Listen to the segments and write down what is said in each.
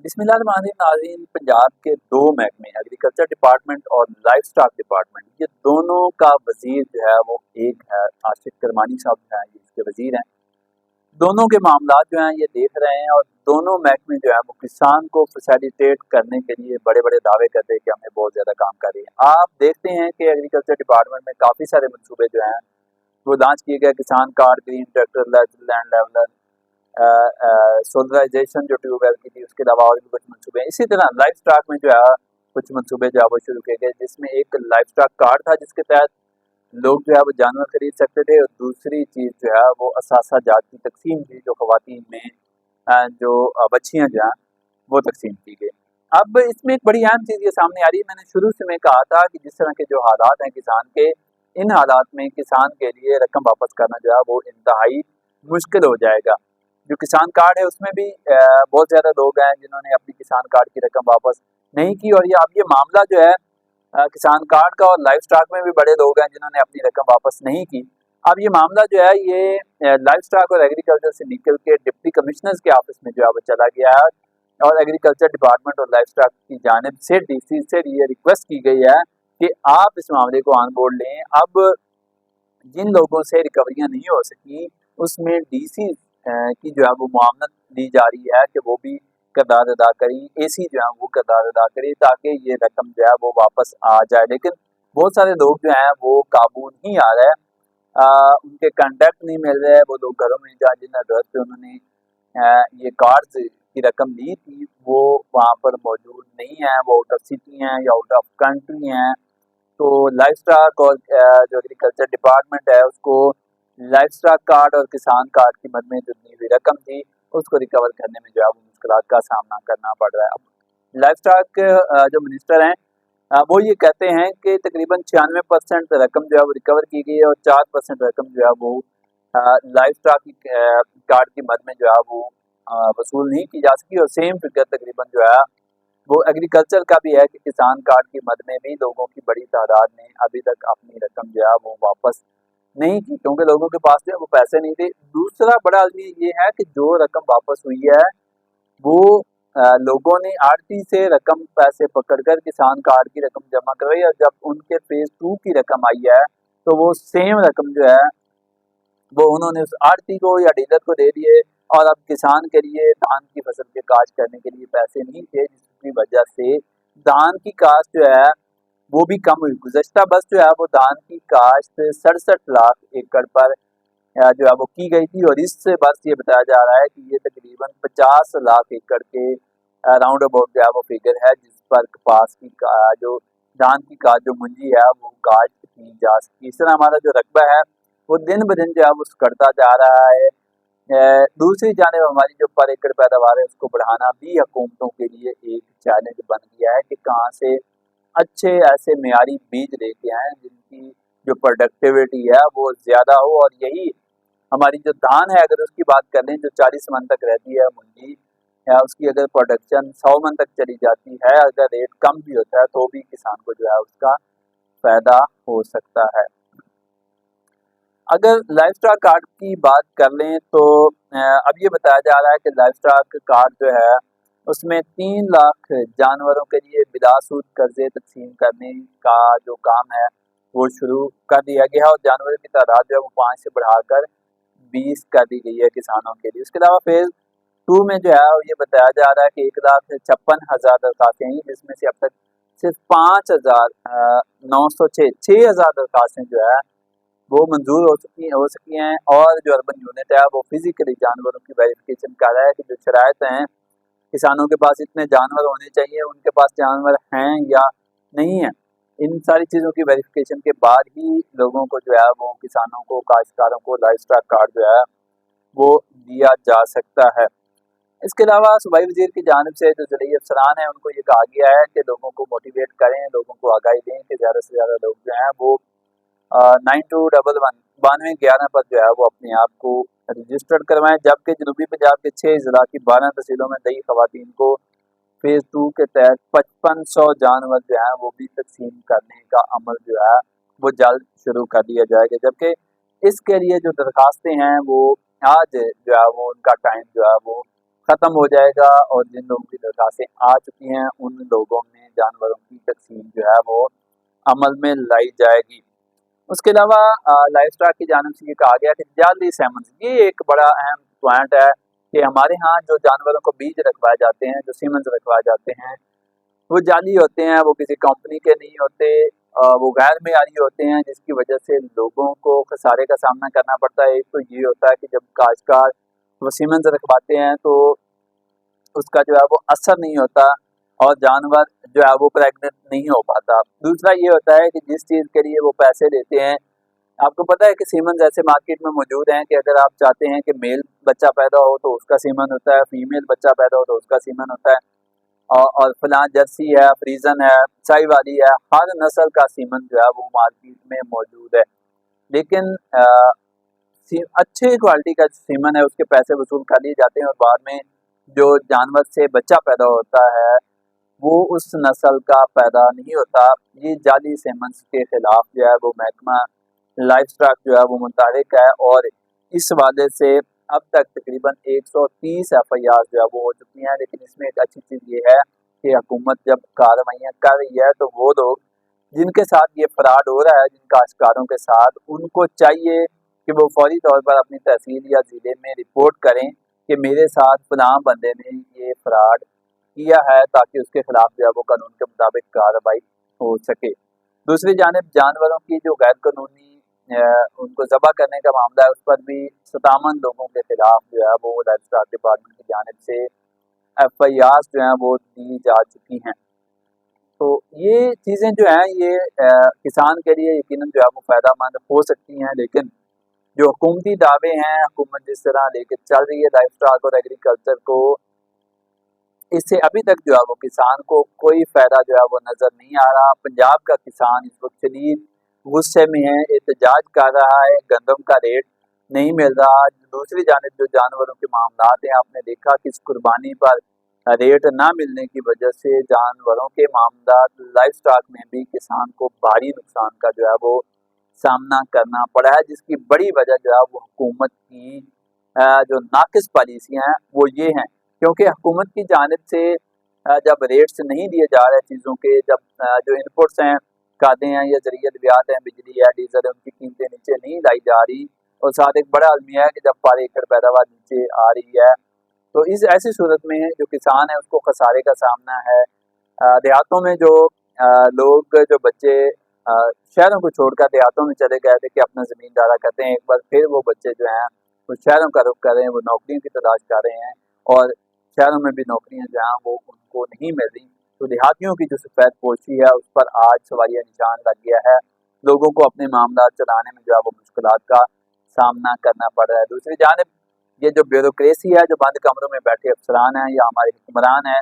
नाज़रीन, पंजाब के दो महकमे एग्रीकल्चर डिपार्टमेंट और लाइफ स्टॉक डिपार्टमेंट, ये दोनों का वजीर जो है वो एक है। आशिक करमानी साहब जो हैं ये इसके वजीर हैं। दोनों के मामला जो हैं ये देख रहे हैं और दोनों महकमे जो है वो किसान को फैसिलिटेट करने के लिए बड़े बड़े दावे करते हैं कि हमने बहुत ज़्यादा काम कर रही है। आप देखते हैं कि एग्रीकल्चर डिपार्टमेंट में काफ़ी सारे मनसूबे जो हैं वो लॉन्च किए गए। किसान card, green tractor, land leveller, solarisation जो ट्यूबवेल की थी, उसके अलावा और भी कुछ मनसूबे हैं। इसी तरह लाइफ स्टॉक में जो है कुछ मनसूबे जो है वो शुरू किए गए, जिसमें एक लाइफ स्टॉक कार्ड था जिसके तहत लोग जो है वो जानवर खरीद सकते थे, और दूसरी चीज़ जो है वो असासा जात की तकसीम थी, जो खवातीन में जो बच्चियाँ जो हैं वो तकसीम की गई। अब इसमें एक बड़ी अहम चीज़ ये सामने आ रही है। मैंने शुरू से मैं कहा था कि जिस तरह के जो हालात हैं किसान के, इन हालात में किसान के लिए रकम वापस करना जो है वो इंतहाई मुश्किल हो जाएगा। जो किसान कार्ड है उसमें भी बहुत ज़्यादा लोग हैं जिन्होंने अपनी किसान कार्ड की रकम वापस नहीं की, और ये मामला जो है किसान कार्ड का और लाइफ स्टॉक में भी बड़े लोग हैं जिन्होंने अपनी रकम वापस नहीं की। अब ये मामला जो है ये लाइफ स्टॉक और एग्रीकल्चर से निकल के डिप्टी कमिश्नर्स के ऑफिस में जो है वो चला गया है, और एग्रीकल्चर डिपार्टमेंट और लाइफ स्टॉक की जानिब से डीसी से ये रिक्वेस्ट की गई है कि आप इस मामले को ऑन बोर्ड लें। अब जिन लोगों से रिकवरियां नहीं हो सकी उसमें डीसी की जो है वो मुआवनत दी जा रही है कि वो भी किरदार अदा करी, एसी जो है वो किरदार अदा करी, ताकि ये रकम जो है वो वापस आ जाए। लेकिन बहुत सारे लोग जो हैं वो काबू नहीं आ रहे हैं, उनके कॉन्टैक्ट नहीं मिल रहे हैं। वो लोग घरों में जा जिन एड्रेस पे उन्होंने ये कार्ड्स की रकम ली थी वो वहाँ पर मौजूद नहीं है, वो आउट ऑफ सिटी हैं या आउट ऑफ कंट्री हैं। तो लाइफ स्टॉक और जो एग्रीकल्चर डिपार्टमेंट है उसको लाइफ स्टॉक कार्ड और किसान कार्ड की मद में जो दी हुई रकम थी उसको रिकवर करने में जो है वो मुश्किलात का सामना करना पड़ रहा है। अब लाइफ स्टॉक जो मिनिस्टर हैं वो ये कहते हैं कि तकरीबन 96% रकम जो है वो रिकवर की गई है, और 4% रकम जो है वो लाइफ स्टॉक कार्ड की मद में जो है वो वसूल नहीं की जा सकी, और सेम फिगर तकरीबन जो है वो एग्रीकल्चर का भी है कि किसान कार्ड की मद में भी लोगों की बड़ी तादाद ने अभी तक अपनी रकम जो है वो वापस नहीं की, क्योंकि लोगों के पास जो है वो पैसे नहीं थे। दूसरा बड़ा अलमी ये है कि जो रकम वापस हुई है वो लोगों ने आड़ती से रकम पैसे पकड़कर किसान कार्ड की रकम जमा करवाई, और जब उनके फेज 2 की रकम आई है तो वो सेम रकम जो है वो उन्होंने उस आड़ती को या डीलर को दे दिए, और अब किसान के लिए धान की फसल के काश्त करने के लिए पैसे नहीं थे, जिसकी वजह से धान की काश्त जो है वो भी कम हुई। गुज़श्ता बरस जो है वो धान की काश्त 67 लाख एकड़ पर जो है वो की गई थी, और इस बरस ये बताया जा रहा है कि ये तकरीबन 50 लाख एकड़ के राउंड अबाउट जो है वो फिगर है, जिस पर कपास की जो धान की काश्त जो मुंजी है वो काश्त की जा सकी। इस तरह हमारा जो रकबा है वो दिन ब दिन जो है वो सुकड़ता जा रहा है। दूसरी जानिब हमारी जो पर एकड़ पैदावार है उसको बढ़ाना भी हुकूमतों के लिए एक चैलेंज बन गया है कि कहाँ से अच्छे ऐसे मेयारी बीज लेके आएँ जिनकी जो प्रोडक्टिविटी है वो ज़्यादा हो। और यही हमारी जो धान है अगर उसकी बात कर लें जो 40 मन तक रहती है मुंजी, उसकी अगर प्रोडक्शन 100 मन तक चली जाती है, अगर रेट कम भी होता है तो भी किसान को जो है उसका फायदा हो सकता है। अगर लाइफ स्टॉक कार्ड की बात कर लें तो अब ये बताया जा रहा है कि लाइफ स्टॉक कार्ड जो है उसमें 3 लाख जानवरों के लिए बिलासूद कर्जे तकसीम करने का जो काम है वो शुरू कर दिया गया है, और जानवरों की तादाद जो है वो 5 से बढ़ाकर 20 कर दी गई है किसानों के लिए। उसके अलावा फेज 2 में जो है ये बताया जा रहा है कि 1,56,000 दरखास्तें हैं, जिसमें से अब तक सिर्फ 5,906 6,000 दरखास्तें जो है वो मंजूर हो सकी हैं, और जो अर्बन यूनिट है वो फिजिकली जानवरों की वेरिफिकेशन कर रहा है कि जो शराइत हैं किसानों के पास इतने जानवर होने चाहिए, उनके पास जानवर हैं या नहीं है। इन सारी चीज़ों की वेरिफिकेशन के बाद ही लोगों को जो है वो किसानों को काश्तकारों को लाइफ स्टॉक कार्ड जो है वो दिया जा सकता है। इसके अलावा सूबाई वजीर की जानिब से जो ज़िले अफसरान हैं उनको ये कहा गया है कि लोगों को मोटिवेट करें, लोगों को आगाही दें कि ज़्यादा से ज़्यादा लोग जो हैं वो 9211 पर जो है वो अपने आप को रजिस्टर्ड करवाएं। जबकि जनूबी पंजाब के 6 ज़िला की 12 तहसीलों में नई खवातीन को फेज 2 के तहत 5500 जानवर जो है वो भी तकसीम करने का अमल जो है वो जल्द शुरू कर दिया जाएगा। जबकि इसके लिए जो दरखास्तें हैं वो आज जो है वो उनका टाइम जो है वो ख़त्म हो जाएगा और जिन लोगों की दरख्वास्तें आ चुकी हैं उन लोगों में जानवरों की तकसीम जो है वो अमल में लाई जाएगी। उसके अलावा लाइफ स्टॉक की जानिब से ये कहा गया कि जाली सेमन्स, ये एक बड़ा अहम पॉइंट है कि हमारे यहाँ जो जानवरों को बीज रखवाए जाते हैं, जो सीमेंस रखवाए जाते हैं, वो जाली होते हैं, वो किसी कंपनी के नहीं होते, वो गैर मेयारी होते हैं, जिसकी वजह से लोगों को खसारे का सामना करना पड़ता है। एक तो ये होता है कि जब काश्तकार वो सीमेंस रखवाते हैं तो उसका जो है वो असर नहीं होता और जानवर जो है वो प्रेग्नेंट नहीं हो पाता। दूसरा ये होता है कि जिस चीज़ के लिए वो पैसे देते हैं, आपको पता है कि सीमन ऐसे मार्केट में मौजूद हैं कि अगर आप चाहते हैं कि मेल बच्चा पैदा हो तो उसका सीमन होता है, फीमेल बच्चा पैदा हो तो उसका सीमन होता है, और फलां जर्सी है, फ्रीजन है, साहिवाली है, हर नस्ल का सीमन जो है वो मार्केट में मौजूद है। लेकिन अच्छे क्वालिटी का सीमन है उसके पैसे वसूल कर लिए जाते हैं और बाद में जो जानवर से बच्चा पैदा होता है वो उस नस्ल का पैदा नहीं होता। ये जाली सेमन्स के खिलाफ जो है वो महकमा लाइफ स्टॉक जो है वो मुतहरिक है और इस वाले से अब तक तकरीबन 130 FIR जो है वो हो चुकी हैं। लेकिन इसमें एक अच्छी चीज़ ये है कि हुकूमत जब कार्रवाइयाँ कर रही है तो वो लोग जिनके साथ ये फ्रॉड हो रहा है, जिन काश्तकारों के साथ, उनको चाहिए कि वो फौरी तौर पर अपनी तहसील या ज़िले में रिपोर्ट करें कि मेरे साथ फलां बंदे ने ये फ्रॉड किया है, ताकि उसके खिलाफ जो है वो कानून के मुताबिक कार्रवाई हो सके। दूसरी जानिब जानवरों की जो गैर कानूनी उनको ज़बह करने का मामला है, उस पर भी 57 लोगों के खिलाफ जो है वो लाइफ स्टॉक डिपार्टमेंट की जानिब से FIR जो हैं वो दी जा चुकी हैं। तो ये चीज़ें जो हैं ये किसान के लिए यकीनन जो है वो फ़ायदेमंद हो सकती हैं, लेकिन जो हुकूमती दावे हैं, हुकूमत जिस तरह लेके चल रही है लाइफ स्टॉक और एग्रीकल्चर को, इससे अभी तक जो है वो किसान को कोई फ़ायदा जो है वो नज़र नहीं आ रहा। पंजाब का किसान इस वक्त शदीद गुस्से में है, एहतजाज कर रहा है, गंदम का रेट नहीं मिल रहा। दूसरी जानिब जो जानवरों के मामलात हैं, आपने देखा कि इस कुर्बानी पर रेट ना मिलने की वजह से जानवरों के मामलात लाइफ स्टॉक में भी किसान को भारी नुकसान का जो है वो सामना करना पड़ा है, जिसकी बड़ी वजह जो है वो हुकूमत की जो नाकिस पॉलिसियाँ हैं वो ये हैं। क्योंकि हुकूमत की जानिब से जब रेट्स नहीं दिए जा रहे चीज़ों के, जब जो इनपुट्स हैं, खादें हैं या ज़रिए अद्वियात हैं, बिजली है, डीजल है, उनकी कीमतें नीचे नहीं लाई जा रही, और साथ एक बड़ा अलमिया है कि जब पर एकड़ पैदावार नीचे आ रही है तो इस ऐसी सूरत में जो किसान है उसको खसारे का सामना है। देहातों में जो लोग जो बच्चे शहरों को छोड़कर देहातों में चले गए थे कि अपना ज़मीन दारा करते हैं, एक बार फिर वो बच्चे जो हैं वो शहरों का रुख कर रहे हैं, वो नौकरियों की तलाश कर रहे हैं और शहरों में भी नौकरियां जो हैं वो उनको नहीं मिल रही। तो देहातियों की जो सफ़ेद पोशी है उस पर आज सवालिया निशान लग गया है। लोगों को अपने मामला चलाने में जो है वो मुश्किलात का सामना करना पड़ रहा है। दूसरी जानिब ये जो ब्यूरोक्रेसी है, जो बंद कमरों में बैठे अफसरान हैं या हमारे हुक्मरान हैं,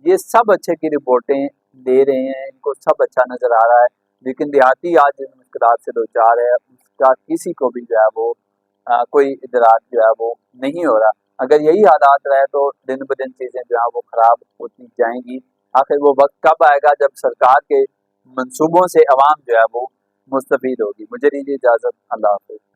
ये सब अच्छे की रिपोर्टें दे रहे हैं, इनको सब अच्छा नज़र आ रहा है, लेकिन देहाती आज जिन मुश्किलात से दो चार है उसका किसी को भी जो है वो कोई इदराक जो है वो नहीं हो रहा। अगर यही हालात रहे तो दिन ब दिन चीज़ें जो है वो ख़राब होती जाएंगी। आखिर वो वक्त कब आएगा जब सरकार के मंसूबों से अवाम जो है वो मुस्तफ़ीद होगी। मुझे दीजिए इजाज़त, अल्लाह हाफ़िज़।